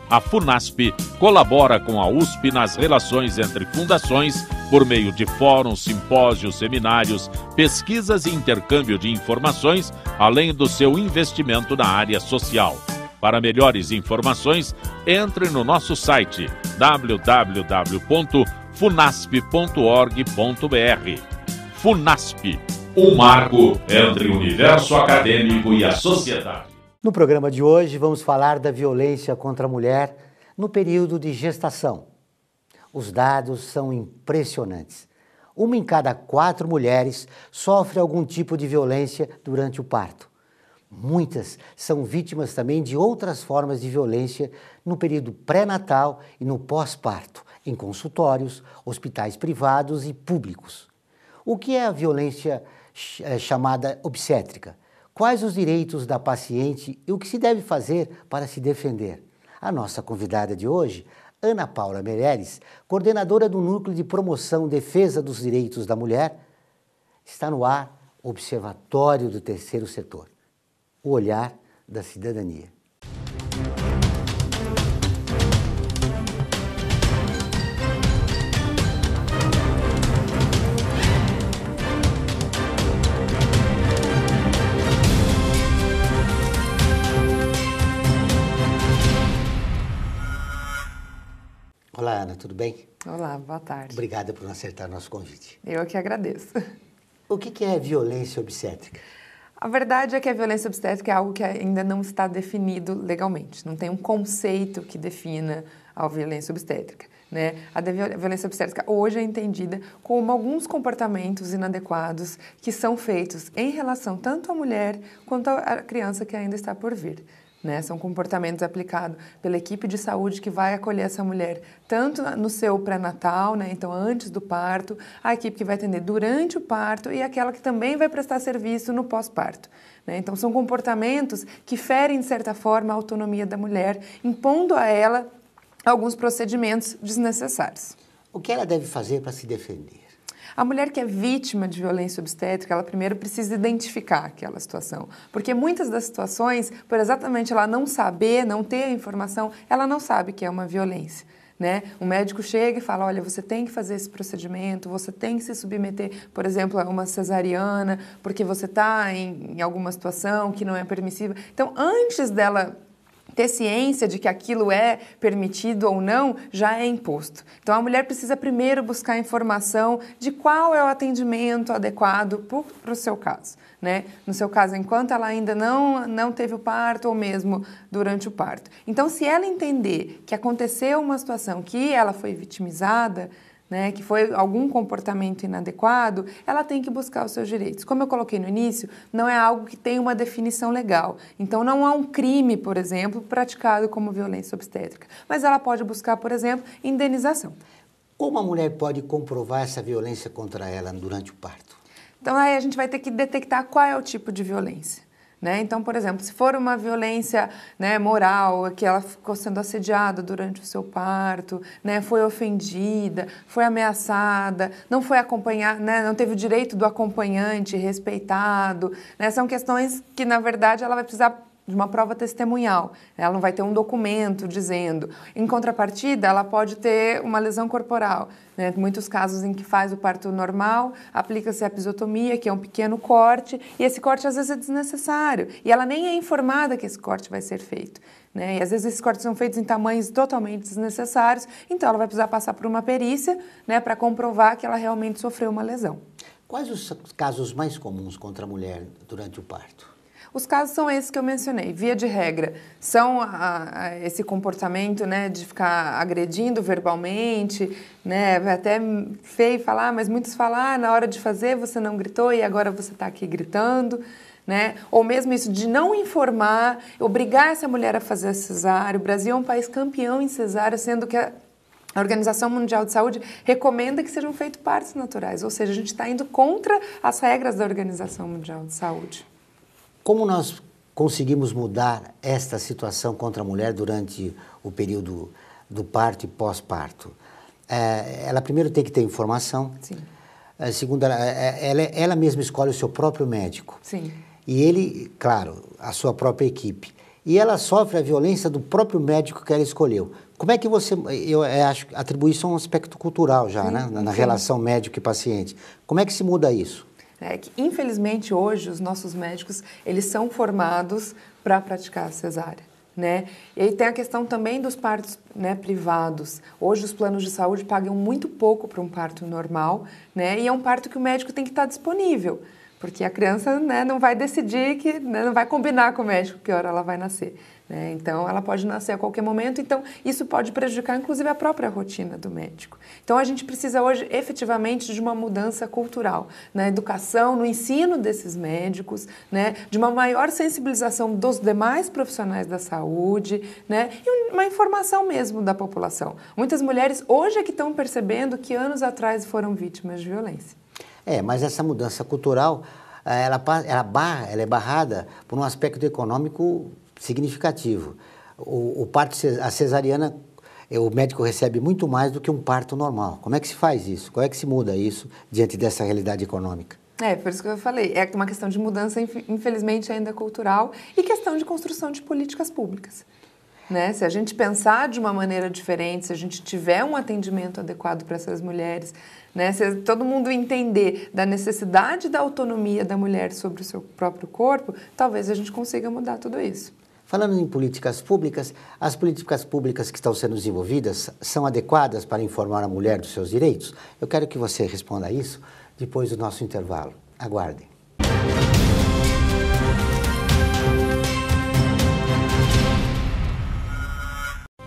A FUNASP colabora com a USP nas relações entre fundações por meio de fóruns, simpósios, seminários, pesquisas e intercâmbio de informações, além do seu investimento na área social. Para melhores informações, entre no nosso site www.funasp.org.br. FUNASP, um marco entre o universo acadêmico e a sociedade. No programa de hoje, vamos falar da violência contra a mulher no período de gestação. Os dados são impressionantes. 1 em cada 4 mulheres sofre algum tipo de violência durante o parto. Muitas são vítimas também de outras formas de violência no período pré-natal e no pós-parto, em consultórios, hospitais privados e públicos. O que é a violência chamada obstétrica? Quais os direitos da paciente e o que se deve fazer para se defender? A nossa convidada de hoje, Ana Paula Meireles, coordenadora do Núcleo de Promoção e Defesa dos Direitos da Mulher, está no ar o Observatório do Terceiro Setor, o olhar da cidadania. Olá, Ana, tudo bem? Olá, boa tarde. Obrigada por aceitar nosso convite. Eu que agradeço. O que é violência obstétrica? A verdade é que a violência obstétrica é algo que ainda não está definido legalmente. Não tem um conceito que defina a violência obstétrica, né? A violência obstétrica hoje é entendida como alguns comportamentos inadequados que são feitos em relação tanto à mulher quanto à criança que ainda está por vir. Né? São comportamentos aplicados pela equipe de saúde que vai acolher essa mulher tanto no seu pré-natal, né? Então antes do parto, a equipe que vai atender durante o parto e aquela que também vai prestar serviço no pós-parto. Né? Então são comportamentos que ferem, de certa forma, a autonomia da mulher, impondo a ela alguns procedimentos desnecessários. O que ela deve fazer para se defender? A mulher que é vítima de violência obstétrica, ela primeiro precisa identificar aquela situação. Porque muitas das situações, por exatamente ela não saber, não ter a informação, ela não sabe que é uma violência. Né? O médico chega e fala, olha, você tem que fazer esse procedimento, você tem que se submeter, por exemplo, a uma cesariana, porque você está em alguma situação que não é permissível. Então, antes dela ter ciência de que aquilo é permitido ou não, já é imposto. Então, a mulher precisa primeiro buscar informação de qual é o atendimento adequado para o seu caso. Né? No seu caso, enquanto ela ainda não teve o parto ou mesmo durante o parto. Então, se ela entender que aconteceu uma situação que ela foi vitimizada, né, que foi algum comportamento inadequado, ela tem que buscar os seus direitos. Como eu coloquei no início, não é algo que tem uma definição legal. Então, não há um crime, por exemplo, praticado como violência obstétrica. Mas ela pode buscar, por exemplo, indenização. Como a mulher pode comprovar essa violência contra ela durante o parto? Então, aí a gente vai ter que detectar qual é o tipo de violência. Né? Então, por exemplo, se for uma violência, né, moral, que ela ficou sendo assediada durante o seu parto, né, foi ofendida, foi ameaçada, não foi acompanhada, né, não teve o direito do acompanhante respeitado, né, são questões que, na verdade, ela vai precisar de uma prova testemunhal. Ela não vai ter um documento dizendo. Em contrapartida, ela pode ter uma lesão corporal. Né? Muitos casos em que faz o parto normal, aplica-se a episiotomia, que é um pequeno corte, e esse corte às vezes é desnecessário. E ela nem é informada que esse corte vai ser feito. Né? E às vezes esses cortes são feitos em tamanhos totalmente desnecessários, então ela vai precisar passar por uma perícia, né, para comprovar que ela realmente sofreu uma lesão. Quais os casos mais comuns contra a mulher durante o parto? Os casos são esses que eu mencionei, via de regra, são esse comportamento, né, de ficar agredindo verbalmente, né, até feio falar, mas muitos falam, na hora de fazer você não gritou e agora você está aqui gritando, né, ou mesmo isso de não informar, obrigar essa mulher a fazer a cesárea. O Brasil é um país campeão em cesárea, sendo que a Organização Mundial de Saúde recomenda que sejam feitos partos naturais, ou seja, a gente está indo contra as regras da Organização Mundial de Saúde. Como nós conseguimos mudar esta situação contra a mulher durante o período do parto e pós-parto? Ela primeiro tem que ter informação. Sim. Segundo, ela mesma escolhe o seu próprio médico. Sim. E ele, claro, a sua própria equipe. e ela sofre a violência do próprio médico que ela escolheu. Como é que você, eu acho, atribui isso a um aspecto cultural já, né? Na relação médico e paciente. Como é que se muda isso? É que, infelizmente, hoje, os nossos médicos, eles são formados para praticar a cesárea, né? E aí tem a questão também dos partos, né, privados. Hoje, os planos de saúde pagam muito pouco para um parto normal, né? E é um parto que o médico tem que estar disponível, porque a criança, né, não vai decidir, né, não vai combinar com o médico que hora ela vai nascer. Né? Então, ela pode nascer a qualquer momento, então isso pode prejudicar, inclusive, a própria rotina do médico. Então, a gente precisa hoje, efetivamente, de uma mudança cultural, na educação, no ensino desses médicos, né? De uma maior sensibilização dos demais profissionais da saúde, né? E uma informação mesmo da população. Muitas mulheres hoje é que estão percebendo que anos atrás foram vítimas de violência. Mas essa mudança cultural, ela é barrada por um aspecto econômico significativo. O parto, a cesariana, o médico recebe muito mais do que um parto normal. Como é que se faz isso? Como é que se muda isso diante dessa realidade econômica? Por isso que eu falei, é uma questão de mudança, infelizmente, ainda cultural e questão de construção de políticas públicas. Né? Se a gente pensar de uma maneira diferente, se a gente tiver um atendimento adequado para essas mulheres, né? Se todo mundo entender da necessidade da autonomia da mulher sobre o seu próprio corpo, talvez a gente consiga mudar tudo isso. Falando em políticas públicas, as políticas públicas que estão sendo desenvolvidas são adequadas para informar a mulher dos seus direitos? Eu quero que você responda a isso depois do nosso intervalo. Aguardem.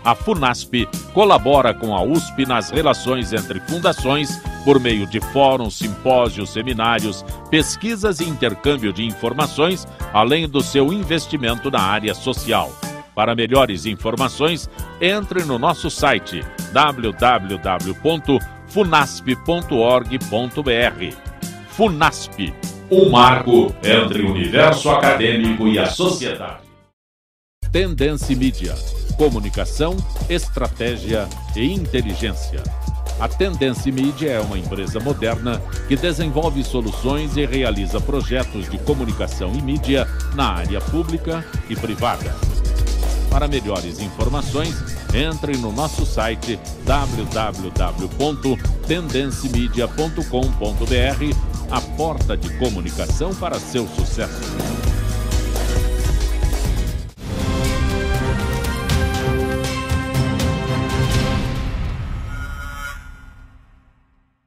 A FUNASP colabora com a USP nas relações entre fundações por meio de fóruns, simpósios, seminários, pesquisas e intercâmbio de informações, além do seu investimento na área social. Para melhores informações, entre no nosso site www.funasp.org.br. FUNASP, um marco entre o universo acadêmico e a sociedade. Tendência Mídia. Comunicação, estratégia e inteligência. A Tendência Mídia é uma empresa moderna que desenvolve soluções e realiza projetos de comunicação e mídia na área pública e privada. Para melhores informações, entre no nosso site www.tendencimedia.com.br, a porta de comunicação para seu sucesso.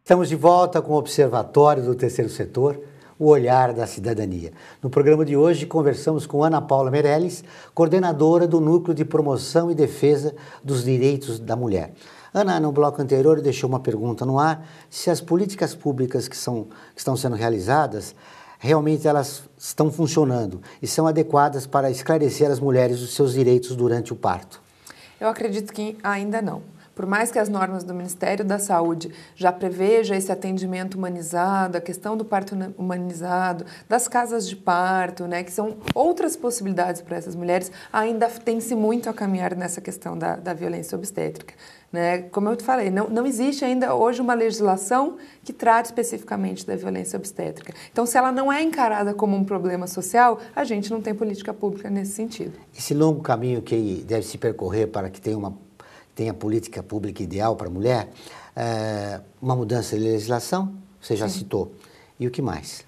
Estamos de volta com o Observatório do Terceiro Setor, o olhar da cidadania. No programa de hoje, conversamos com Ana Paula Meirelles, coordenadora do Núcleo de Promoção e Defesa dos Direitos da Mulher. Ana, no bloco anterior, deixou uma pergunta no ar, se as políticas públicas que estão sendo realizadas, realmente elas estão funcionando e são adequadas para esclarecer as mulheres os seus direitos durante o parto. Eu acredito que ainda não. Por mais que as normas do Ministério da Saúde já prevejam esse atendimento humanizado, a questão do parto humanizado, das casas de parto, né, que são outras possibilidades para essas mulheres, ainda tem-se muito a caminhar nessa questão da violência obstétrica. Né? Como eu te falei, não existe ainda hoje uma legislação que trate especificamente da violência obstétrica. Então, se ela não é encarada como um problema social, a gente não tem política pública nesse sentido. Esse longo caminho que deve se percorrer para que tenha política pública ideal para a mulher, uma mudança de legislação, você já citou. E o que mais?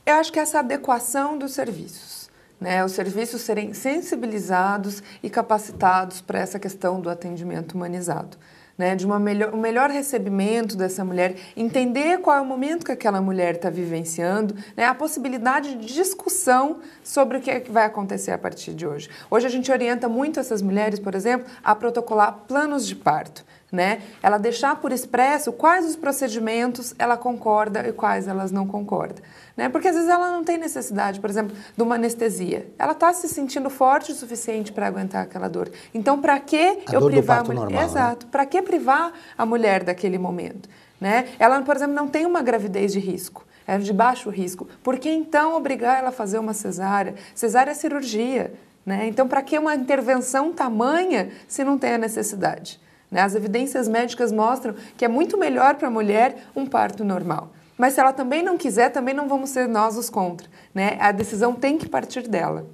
Eu acho que essa adequação dos serviços, né? Os serviços serem sensibilizados e capacitados para essa questão do atendimento humanizado. Né, de um melhor recebimento dessa mulher, entender qual é o momento que aquela mulher está vivenciando, né, a possibilidade de discussão sobre o que vai acontecer a partir de hoje. Hoje a gente orienta muito essas mulheres, por exemplo, a protocolar planos de parto. Né? Ela deixar por expresso quais os procedimentos ela concorda e quais elas não concorda. Né? Porque às vezes ela não tem necessidade, por exemplo, de uma anestesia. Ela está se sentindo forte o suficiente para aguentar aquela dor. Então, para que eu privar a mulher? Normal, exato. Né? Para que privar a mulher daquele momento? Né? Ela, por exemplo, não tem uma gravidez de risco. É de baixo risco. Por que então obrigar ela a fazer uma cesárea? Cesárea é cirurgia. Né? Então, para que uma intervenção tamanha se não tem a necessidade? As evidências médicas mostram que é muito melhor para a mulher um parto normal. Mas se ela também não quiser, também não vamos ser nós os contra. Né? A decisão tem que partir dela.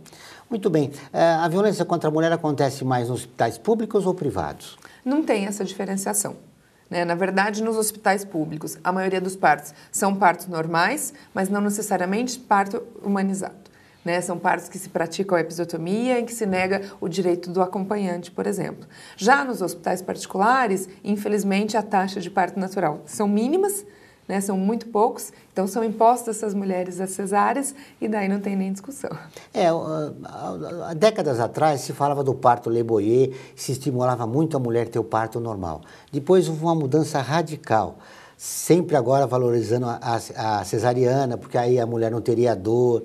Muito bem. A violência contra a mulher acontece mais nos hospitais públicos ou privados? Não tem essa diferenciação. Né? Na verdade, nos hospitais públicos, a maioria dos partos são partos normais, mas não necessariamente parto humanizado. Né? São partos que se praticam a episiotomia, em que se nega o direito do acompanhante, por exemplo. Já nos hospitais particulares, infelizmente, a taxa de parto natural são mínimas, né? São muito poucos, então são impostas essas mulheres as cesáreas e daí não tem nem discussão. Há décadas atrás se falava do parto Le Boyer, se estimulava muito a mulher ter o parto normal. Depois houve uma mudança radical, sempre agora valorizando a cesariana, porque aí a mulher não teria dor.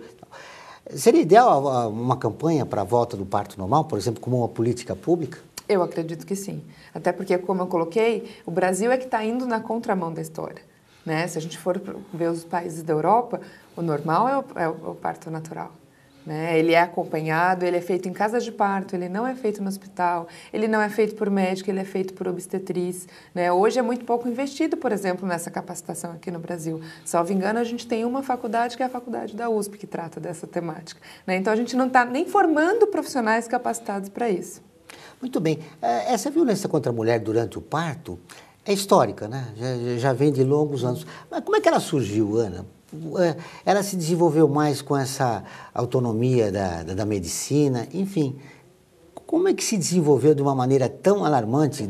Seria ideal uma campanha para a volta do parto normal, por exemplo, como uma política pública? Eu acredito que sim. Até porque, como eu coloquei, o Brasil é que está indo na contramão da história. Né? Se a gente for ver os países da Europa, o normal é o parto natural. Né? Ele é acompanhado, ele é feito em casa de parto, ele não é feito no hospital, ele não é feito por médico, ele é feito por obstetriz. Né? Hoje é muito pouco investido, por exemplo, nessa capacitação aqui no Brasil. Salvo engano, a gente tem uma faculdade que é a faculdade da USP, que trata dessa temática. Né? Então, a gente não está nem formando profissionais capacitados para isso. Muito bem. Essa violência contra a mulher durante o parto é histórica, né? Já vem de longos anos. Mas como é que ela surgiu, Ana? Ela se desenvolveu mais com essa autonomia da medicina, enfim. Como é que se desenvolveu de uma maneira tão alarmante,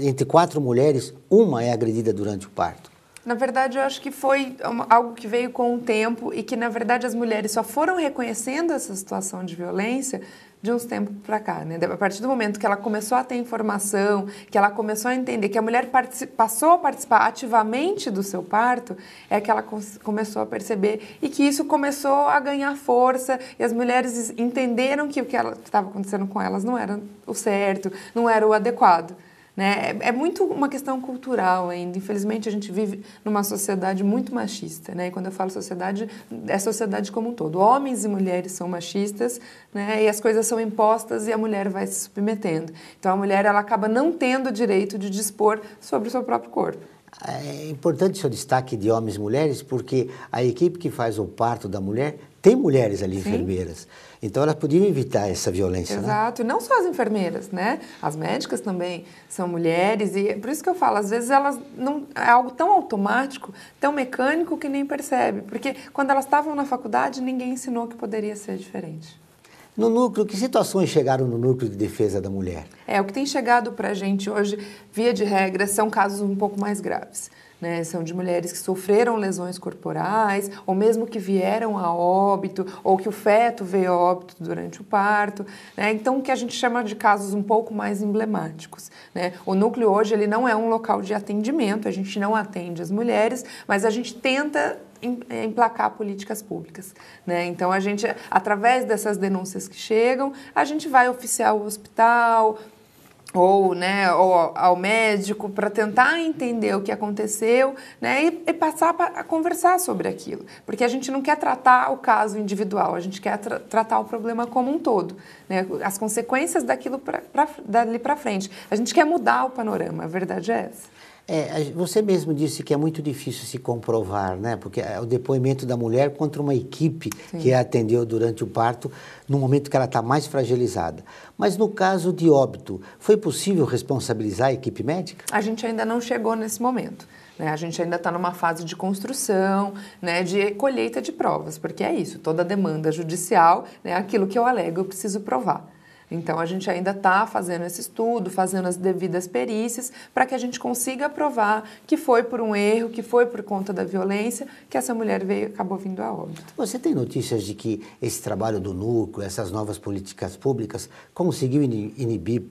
entre 4 mulheres, uma é agredida durante o parto? Na verdade, eu acho que foi algo que veio com o tempo e que, na verdade, as mulheres só foram reconhecendo essa situação de violência de uns tempos para cá, né? A partir do momento que ela começou a ter informação, que ela começou a entender que a mulher passou a participar ativamente do seu parto, é que ela começou a perceber e que isso começou a ganhar força e as mulheres entenderam que o que estava acontecendo com elas não era o certo, não era o adequado. Né? É muito uma questão cultural ainda. Infelizmente, a gente vive numa sociedade muito machista. Né? E quando eu falo sociedade, é a sociedade como um todo. Homens e mulheres são machistas, né? E as coisas são impostas e a mulher vai se submetendo. Então, a mulher ela acaba não tendo o direito de dispor sobre o seu próprio corpo. É importante o seu destaque de homens e mulheres, porque a equipe que faz o parto da mulher tem mulheres ali, Sim. enfermeiras. Então, elas podiam evitar essa violência, Exato. Né? E não só as enfermeiras, né? As médicas também são mulheres. E por isso que eu falo, às vezes elas não... É algo tão automático, tão mecânico que nem percebe. Porque quando elas estavam na faculdade, ninguém ensinou que poderia ser diferente. No núcleo, que situações chegaram no núcleo de defesa da mulher? O que tem chegado para a gente hoje, via de regra, são casos um pouco mais graves. Né? São de mulheres que sofreram lesões corporais, ou mesmo que vieram a óbito, ou que o feto veio a óbito durante o parto. Né? Então, o que a gente chama de casos um pouco mais emblemáticos. Né? O núcleo hoje ele não é um local de atendimento, a gente não atende as mulheres, mas a gente tenta emplacar políticas públicas. Né? Então, a gente, através dessas denúncias que chegam, a gente vai oficiar o hospital, ou ao médico para tentar entender o que aconteceu, né, e passar a conversar sobre aquilo. Porque a gente não quer tratar o caso individual, a gente quer tratar o problema como um todo, né, as consequências daquilo dali para frente. A gente quer mudar o panorama, a verdade é essa. Você mesmo disse que é muito difícil se comprovar, né? Porque é o depoimento da mulher contra uma equipe Sim. que a atendeu durante o parto, no momento que ela está mais fragilizada. Mas no caso de óbito, foi possível responsabilizar a equipe médica? A gente ainda não chegou nesse momento. Né? A gente ainda está numa fase de construção, né, de colheita de provas, porque é isso, toda demanda judicial, né, aquilo que eu alego, eu preciso provar. Então, a gente ainda está fazendo esse estudo, fazendo as devidas perícias, para que a gente consiga provar que foi por um erro, que foi por conta da violência, que essa mulher acabou vindo a óbito. Você tem notícias de que esse trabalho do núcleo, essas novas políticas públicas, conseguiu inibir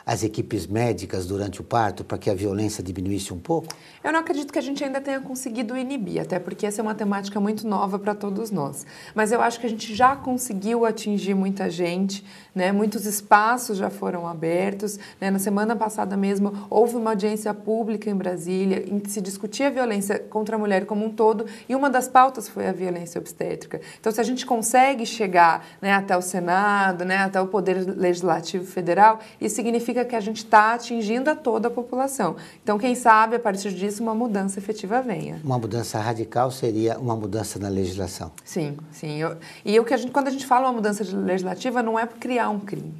as equipes médicas durante o parto para que a violência diminuísse um pouco? Eu não acredito que a gente ainda tenha conseguido inibir, até porque essa é uma temática muito nova para todos nós. Mas eu acho que a gente já conseguiu atingir muita gente, né? Muitos espaços já foram abertos. Né? Na semana passada mesmo, houve uma audiência pública em Brasília em que se discutia a violência contra a mulher como um todo e uma das pautas foi a violência obstétrica. Então, se a gente consegue chegar, né, até o Senado, né, até o Poder Legislativo Federal, isso significa significa que a gente está atingindo a toda a população. Então, quem sabe, a partir disso, uma mudança efetiva venha. Uma mudança radical seria uma mudança na legislação. Sim, sim. Quando a gente fala uma mudança legislativa, não é para criar um crime.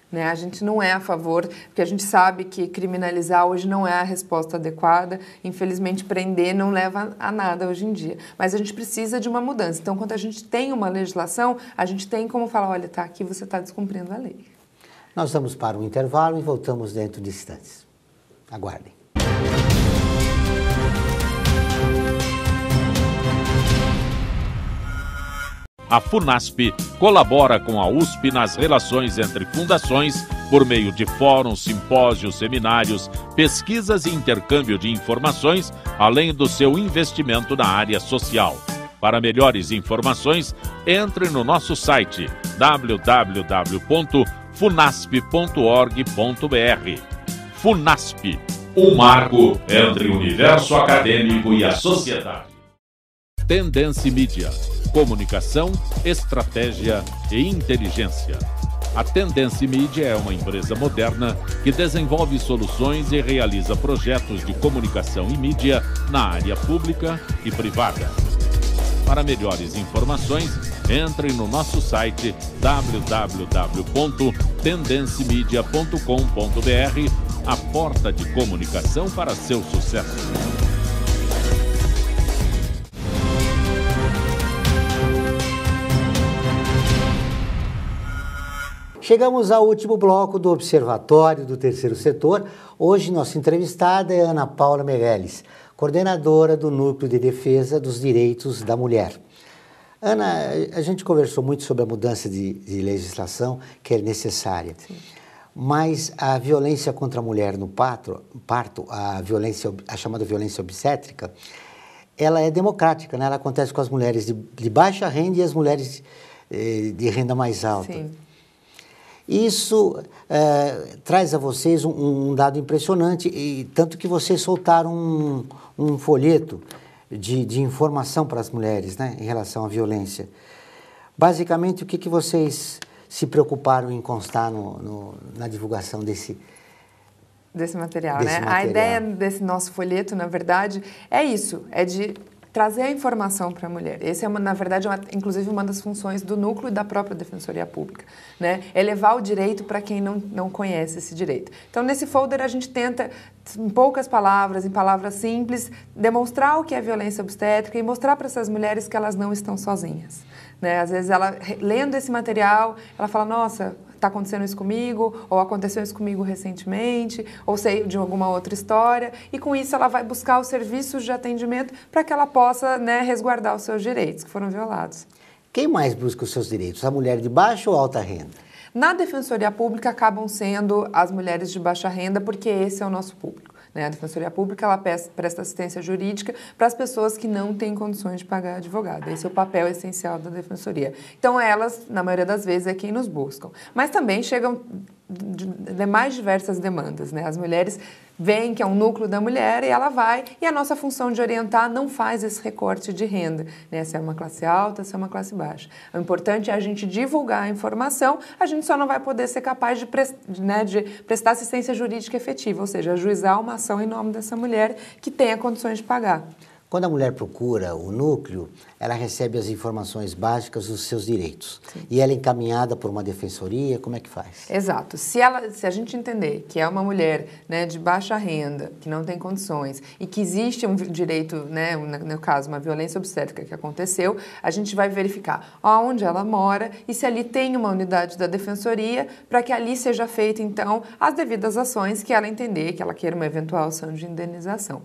Né? A gente não é a favor, porque a gente sabe que criminalizar hoje não é a resposta adequada. Infelizmente, prender não leva a nada hoje em dia. Mas a gente precisa de uma mudança. Então, quando a gente tem uma legislação, a gente tem como falar, olha, tá, aqui você está descumprindo a lei. Nós vamos para um intervalo e voltamos dentro de instantes. Aguardem. A FUNASP colabora com a USP nas relações entre fundações por meio de fóruns, simpósios, seminários, pesquisas e intercâmbio de informações, além do seu investimento na área social. Para melhores informações, entre no nosso site www.funasp.org.br. FUNASP, um marco entre o universo acadêmico e a sociedade. Tendência Mídia. Comunicação, estratégia e inteligência. A Tendência Mídia é uma empresa moderna que desenvolve soluções e realiza projetos de comunicação e mídia na área pública e privada. Para melhores informações, entre no nosso site www.tendencimedia.com.br, a porta de comunicação para seu sucesso. Chegamos ao último bloco do Observatório do Terceiro Setor. Hoje, nossa entrevistada é Ana Paula Meirelles, coordenadora do Núcleo de Defesa dos Direitos da Mulher. Ana, a gente conversou muito sobre a mudança de legislação, que é necessária. Sim. Mas a violência contra a mulher no parto, a chamada violência obstétrica, ela é democrática, né? Ela acontece com as mulheres de baixa renda e as mulheres de renda mais alta. Sim. Isso traz a vocês um dado impressionante, e tanto que vocês soltaram um folheto de informação para as mulheres, né, em relação à violência. Basicamente, o que vocês se preocuparam em constar na divulgação desse material, né? A ideia desse nosso folheto, na verdade, é isso, é de trazer a informação para a mulher. Esse é, na verdade, inclusive uma das funções do núcleo e da própria Defensoria Pública, né? É levar o direito para quem não conhece esse direito. Então, nesse folder, a gente tenta, em poucas palavras, em palavras simples, demonstrar o que é violência obstétrica e mostrar para essas mulheres que elas não estão sozinhas, né? Às vezes, ela, lendo esse material, ela fala, nossa, está acontecendo isso comigo, ou aconteceu isso comigo recentemente, ou sei de alguma outra história, e com isso ela vai buscar os serviços de atendimento para que ela possa, né, resguardar os seus direitos que foram violados. Quem mais busca os seus direitos? A mulher de baixa ou alta renda? Na Defensoria Pública acabam sendo as mulheres de baixa renda, porque esse é o nosso público. A Defensoria Pública ela presta assistência jurídica para as pessoas que não têm condições de pagar advogado. Esse é o papel essencial da Defensoria. Então, elas, na maioria das vezes, é quem nos buscam. Mas também chegam mais diversas demandas, né? As mulheres veem que é um núcleo da mulher e ela vai, e a nossa função de orientar não faz esse recorte de renda, né? Se é uma classe alta, se é uma classe baixa. O importante é a gente divulgar a informação, a gente só não vai poder ser capaz de prestar assistência jurídica efetiva, ou seja, ajuizar uma ação em nome dessa mulher que tenha condições de pagar. Quando a mulher procura o núcleo, ela recebe as informações básicas dos seus direitos. Sim. E ela é encaminhada por uma defensoria, como é que faz? Exato. Se a gente entender que é uma mulher, né, de baixa renda, que não tem condições, e que existe um direito, né, no caso, uma violência obstétrica que aconteceu, a gente vai verificar onde ela mora e se ali tem uma unidade da defensoria, para que ali seja feita, então, as devidas ações que ela entender, que ela queira uma eventual ação de indenização.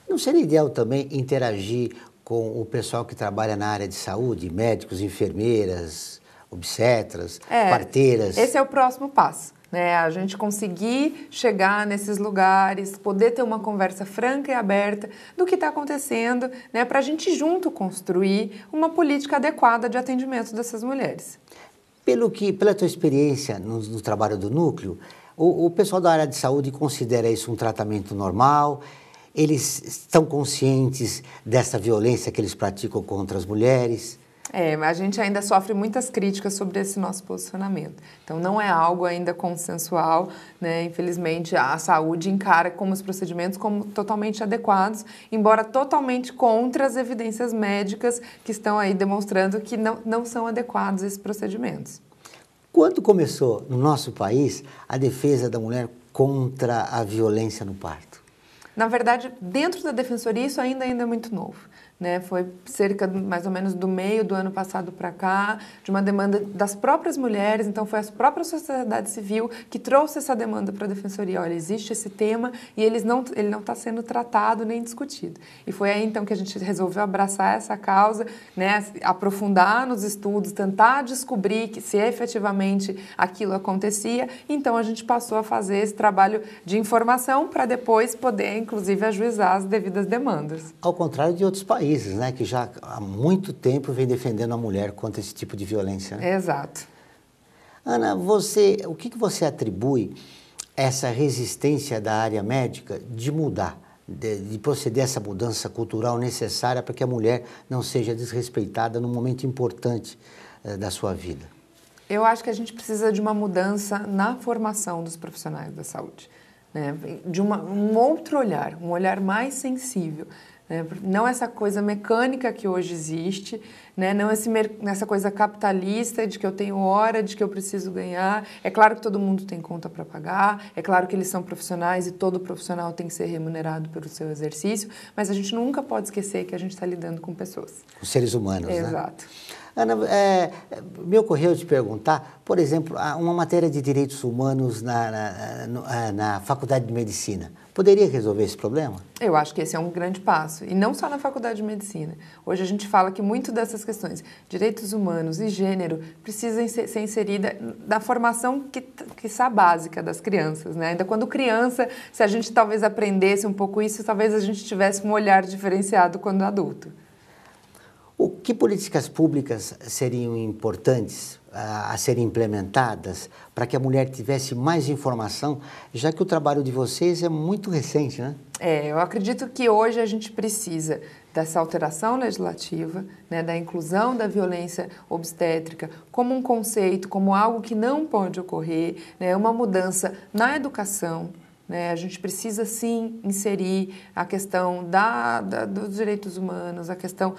Não seria ideal também interagir com o pessoal que trabalha na área de saúde, médicos, enfermeiras, obstetras, parteiras? Esse é o próximo passo, né? A gente conseguir chegar nesses lugares, poder ter uma conversa franca e aberta do que está acontecendo, né? Para a gente junto construir uma política adequada de atendimento dessas mulheres. Pela tua experiência no trabalho do núcleo, o pessoal da área de saúde considera isso um tratamento normal? Eles estão conscientes dessa violência que eles praticam contra as mulheres? A gente ainda sofre muitas críticas sobre esse nosso posicionamento. Então, não é algo ainda consensual, né? Infelizmente, a saúde encara como os procedimentos como totalmente adequados, embora totalmente contra as evidências médicas que estão aí demonstrando que não são adequados esses procedimentos. Quando começou no nosso país a defesa da mulher contra a violência no parto? Na verdade, dentro da Defensoria, isso ainda é muito novo. Né? Foi cerca mais ou menos do meio do ano passado para cá, de uma demanda das próprias mulheres, então foi a própria sociedade civil que trouxe essa demanda para a Defensoria. Olha, existe esse tema e ele não está sendo tratado nem discutido. E foi aí então que a gente resolveu abraçar essa causa, né? Aprofundar nos estudos, tentar descobrir se efetivamente aquilo acontecia. Então a gente passou a fazer esse trabalho de informação para depois poder, inclusive, ajuizar as devidas demandas. Ao contrário de outros países, né, que já há muito tempo vem defendendo a mulher contra esse tipo de violência. Né? Exato. Ana, o que você atribui essa resistência da área médica de mudar, de proceder a essa mudança cultural necessária para que a mulher não seja desrespeitada num momento importante da sua vida? Eu acho que a gente precisa de uma mudança na formação dos profissionais da saúde, né? De um outro olhar, um olhar mais sensível. Não essa coisa mecânica que hoje existe, né? Não essa coisa capitalista de que eu tenho hora, de que eu preciso ganhar. É claro que todo mundo tem conta para pagar, é claro que eles são profissionais e todo profissional tem que ser remunerado pelo seu exercício, mas a gente nunca pode esquecer que a gente está lidando com pessoas. Com seres humanos, né? Exato. Ana, me ocorreu te perguntar, por exemplo, uma matéria de direitos humanos na Faculdade de Medicina. Poderia resolver esse problema? Eu acho que esse é um grande passo. E não só na Faculdade de Medicina. Hoje a gente fala que muito dessas questões, direitos humanos e gênero, precisam ser inseridas na formação que está básica das crianças. Né? Ainda quando criança, se a gente talvez aprendesse um pouco isso, talvez a gente tivesse um olhar diferenciado quando adulto. Que políticas públicas seriam importantes a serem implementadas para que a mulher tivesse mais informação, já que o trabalho de vocês é muito recente, né? Eu acredito que hoje a gente precisa dessa alteração legislativa, né, da inclusão da violência obstétrica como um conceito, como algo que não pode ocorrer, né, uma mudança na educação. Né? A gente precisa, sim, inserir a questão dos direitos humanos, a questão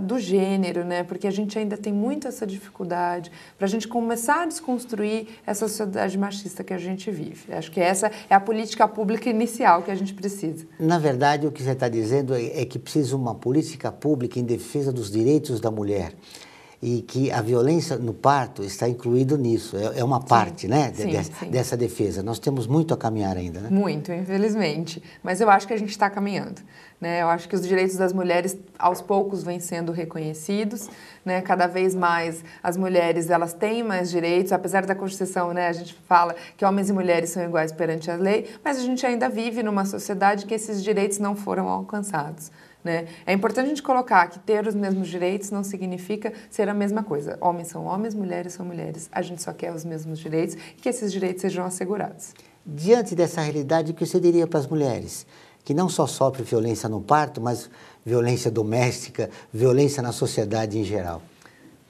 do gênero, né? Porque a gente ainda tem muito essa dificuldade para a gente começar a desconstruir essa sociedade machista que a gente vive. Acho que essa é a política pública inicial que a gente precisa. Na verdade, o que você está dizendo é que precisa uma política pública em defesa dos direitos da mulher. E que a violência no parto está incluído nisso, é uma parte, né, dessa defesa. Nós temos muito a caminhar ainda, né? Muito, infelizmente, mas eu acho que a gente está caminhando, né? Eu acho que os direitos das mulheres, aos poucos, vêm sendo reconhecidos, né? Cada vez mais as mulheres, elas têm mais direitos, apesar da Constituição, né, a gente fala que homens e mulheres são iguais perante a lei, mas a gente ainda vive numa sociedade que esses direitos não foram alcançados. Né? É importante a gente colocar que ter os mesmos direitos não significa ser a mesma coisa. Homens são homens, mulheres são mulheres. A gente só quer os mesmos direitos e que esses direitos sejam assegurados. Diante dessa realidade, o que você diria para as mulheres que não só sofrem violência no parto, mas violência doméstica, violência na sociedade em geral?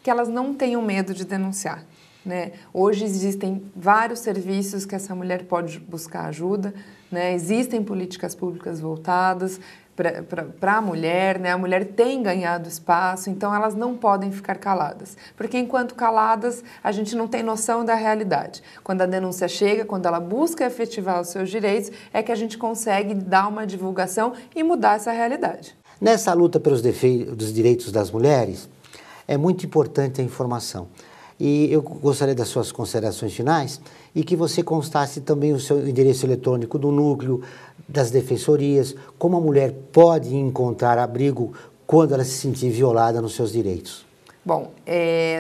Que elas não tenham medo de denunciar. Né? Hoje existem vários serviços que essa mulher pode buscar ajuda, né? Existem políticas públicas voltadas para a mulher, né? A mulher tem ganhado espaço, então elas não podem ficar caladas, porque enquanto caladas a gente não tem noção da realidade. Quando a denúncia chega, quando ela busca efetivar os seus direitos, é que a gente consegue dar uma divulgação e mudar essa realidade. Nessa luta pelos dos direitos das mulheres, é muito importante a informação. E eu gostaria das suas considerações finais e que você constasse também o seu endereço eletrônico do núcleo, das defensorias, como a mulher pode encontrar abrigo quando ela se sentir violada nos seus direitos. Bom,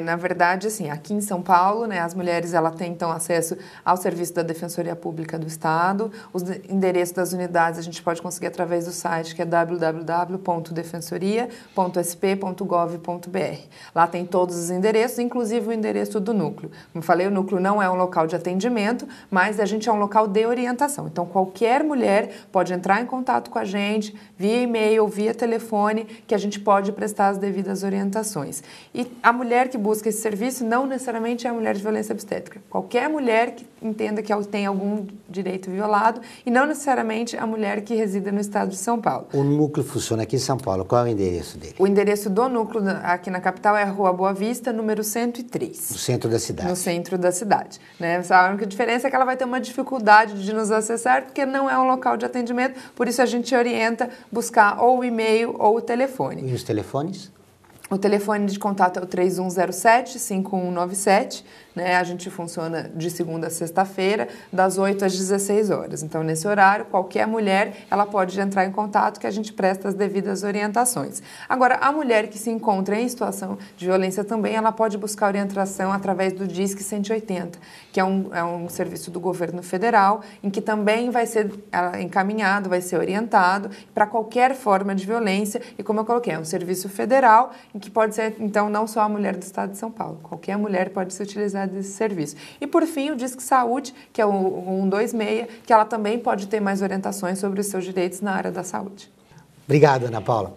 na verdade, assim, aqui em São Paulo, né, as mulheres têm, então, acesso ao serviço da Defensoria Pública do Estado. Os endereços das unidades a gente pode conseguir através do site, que é www.defensoria.sp.gov.br. Lá tem todos os endereços, inclusive o endereço do núcleo. Como eu falei, o núcleo não é um local de atendimento, mas a gente é um local de orientação. Então, qualquer mulher pode entrar em contato com a gente, via e-mail, via telefone, que a gente pode prestar as devidas orientações. E a mulher que busca esse serviço não necessariamente é a mulher de violência obstétrica. Qualquer mulher que entenda que tem algum direito violado e não necessariamente a mulher que resida no estado de São Paulo. O núcleo funciona aqui em São Paulo. Qual é o endereço dele? O endereço do núcleo aqui na capital é a Rua Boa Vista, número 103. No centro da cidade. No centro da cidade. Né? A única diferença é que ela vai ter uma dificuldade de nos acessar porque não é um local de atendimento, por isso a gente orienta buscar ou o e-mail ou o telefone. E os telefones? O telefone de contato é o 3107-5197, né? A gente funciona de segunda a sexta-feira, das 8 às 16 horas. Então, nesse horário, qualquer mulher, ela pode entrar em contato que a gente presta as devidas orientações. Agora, a mulher que se encontra em situação de violência também, ela pode buscar orientação através do DISC 180, que é um serviço do governo federal, em que também vai ser encaminhado, vai ser orientado para qualquer forma de violência. E como eu coloquei, é um serviço federal, em que pode ser, então, não só a mulher do estado de São Paulo. Qualquer mulher pode se utilizar desse serviço. E, por fim, o Disque Saúde, que é o 126, que ela também pode ter mais orientações sobre os seus direitos na área da saúde. Obrigado, Ana Paula,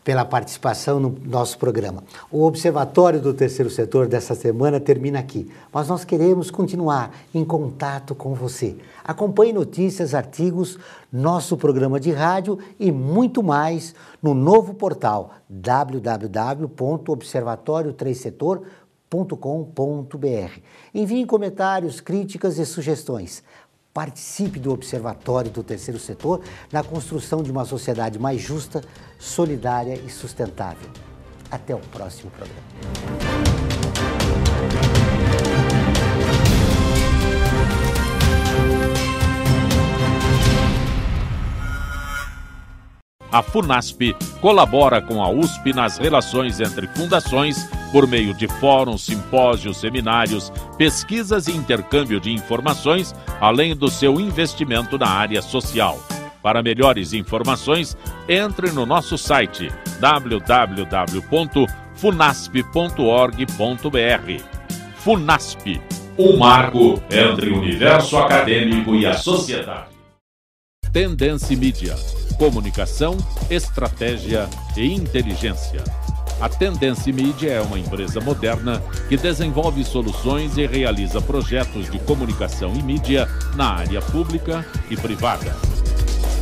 pela participação no nosso programa. O Observatório do Terceiro Setor dessa semana termina aqui, mas nós queremos continuar em contato com você. Acompanhe notícias, artigos, nosso programa de rádio e muito mais no novo portal www.observatório3setor.com.br. Envie comentários, críticas e sugestões. Participe do Observatório do Terceiro Setor na construção de uma sociedade mais justa, solidária e sustentável. Até o próximo programa. A FUNASP colabora com a USP nas relações entre fundações por meio de fóruns, simpósios, seminários, pesquisas e intercâmbio de informações, além do seu investimento na área social. Para melhores informações, entre no nosso site www.funasp.org.br. FUNASP, um marco entre o universo acadêmico e a sociedade. Tendência Mídia. Comunicação, estratégia e inteligência. A Tendência Mídia é uma empresa moderna que desenvolve soluções e realiza projetos de comunicação e mídia na área pública e privada.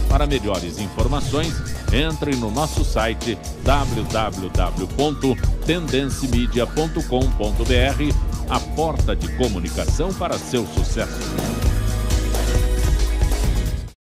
Para melhores informações, entre no nosso site www.tendencimedia.com.br, a porta de comunicação para seu sucesso.